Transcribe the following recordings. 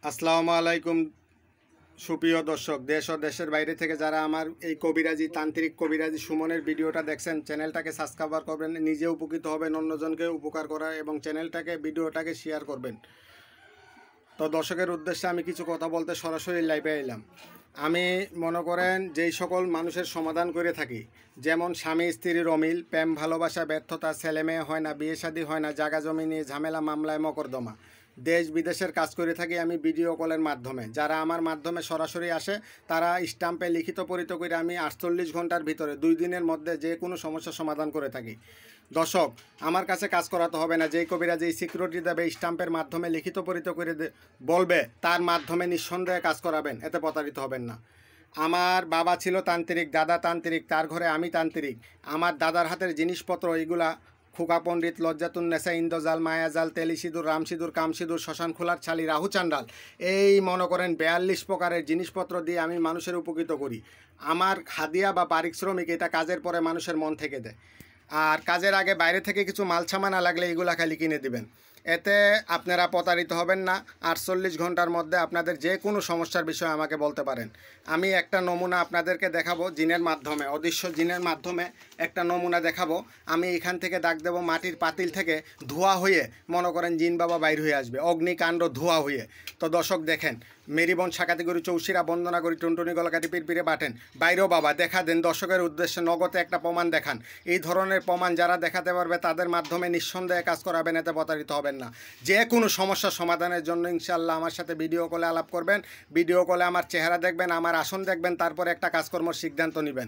আসসালামু আলাইকুম সুপ্রিয় দর্শক, দেশ ও দেশের বাইরে থেকে যারা আমার এই কবিরাজি তান্ত্রিক কবিরাজি সুমনের ভিডিওটা দেখছেন, চ্যানেলটাকে সাবস্ক্রাইব করবেন, নিজে উপকৃত হবেন, অন্যজনকে উপকার করা এবং ভিডিওটাকে শেয়ার করবেন। তো দর্শকের উদ্দেশ্যে আমি কিছু কথা বলতে সরাসরি লাইভে এলাম। আমি মনে করেন যেই সকল মানুষের সমাধান করে থাকি, যেমন স্বামী স্ত্রীর অমিল, প্রেম ভালোবাসা ব্যর্থতা, ছেলেমেয়ে হয় না, বিয়ে শাদী হয় না, জায়গা জমি নিয়ে ঝামেলা, মামলায় মকদ্দমা, দেশ বিদেশের কাজ করে থাকি আমি ভিডিও কলের মাধ্যমে। যারা আমার মাধ্যমে সরাসরি আসে তারা স্টাম্পে লিখিত পরিত করে আমি 48 ঘন্টার ভিতরে 2 দিনের মধ্যে যে কোনো সমস্যার সমাধান করে থাকি। দর্শক, আমার কাছে কাজ করাতে হবে না। যেই কবিরা যেই সিকিউরিটি দেবে, স্টাম্পের মাধ্যমে লিখিত পরিত করে বলবে, তার মাধ্যমে নিঃসন্দেহে কাজ করাবেন, এতে প্রতারিত হবেন না। আমার বাবা ছিল তান্ত্রিক, দাদা তান্ত্রিক, তার ঘরে আমি তান্ত্রিক। আমার দাদার হাতের জিনিসপত্র এগুলা খোকা পণ্ডিত, লজ্জাতুন্নেসা, ইন্দ্রজাল, মায়াজাল, তেলি সিঁদুর, রাম সিঁদুর, কাম সিঁদুর, শ্মশান খোলার ছালি, রাহু চান্ডাল, এই মনে করেন 42 প্রকারের জিনিসপত্র দিয়ে আমি মানুষের উপকৃত করি। আমার হাদিয়া বা পারিশ্রমিক এটা কাজের পরে মানুষের মন থেকে দেয়। আর কাজের আগে বাইরে থেকে কিছু মাল সামানা লাগলে এগুলা খালি কিনে দিবেন, এতে আপনারা প্রতারিত হবেন না। 48 ঘন্টার মধ্যে আপনাদের যে কোনো সমস্যার বিষয়ে আমাকে বলতে পারেন। আমি একটা নমুনা আপনাদেরকে দেখাবো জিনের মাধ্যমে, অদৃশ্য জিনের মাধ্যমে একটা নমুনা দেখাবো। আমি এখান থেকে ডাক দেবো, মাটির পাতিল থেকে ধোঁয়া হয়ে মনে করেন জিন বাবা বাইর হয়ে আসবে, অগ্নিকাণ্ড ধোঁয়া হয়ে। তো দর্শক দেখেন, মেরিবন সাকাতি করি, চৌশিরা বন্দনা করি, টুনটুনি গলাকাটি পিরপিরে বাটেন, বাইরেও বাবা দেখা দেন। দর্শকের উদ্দেশ্যে নগদে একটা প্রমাণ দেখান। এই ধরনের প্রমাণ যারা দেখাতে পারবে তাদের মাধ্যমে নিঃসন্দেহে কাজ করাবেন, এতে প্রতারিত হবেন না। যে কোনো সমস্যার সমাধানের জন্য ইনশাআল্লাহ আমার সাথে ভিডিও কলে আলাপ করবেন, ভিডিও কলে আমার চেহারা দেখবেন, আমার আসন দেখবেন, তারপরে একটা কাজকর্মের সিদ্ধান্ত নেবেন।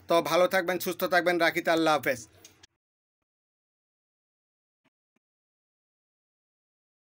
তো ভালো থাকবেন, সুস্থ থাকবেন, রাখিতে আল্লাহ হাফেজ।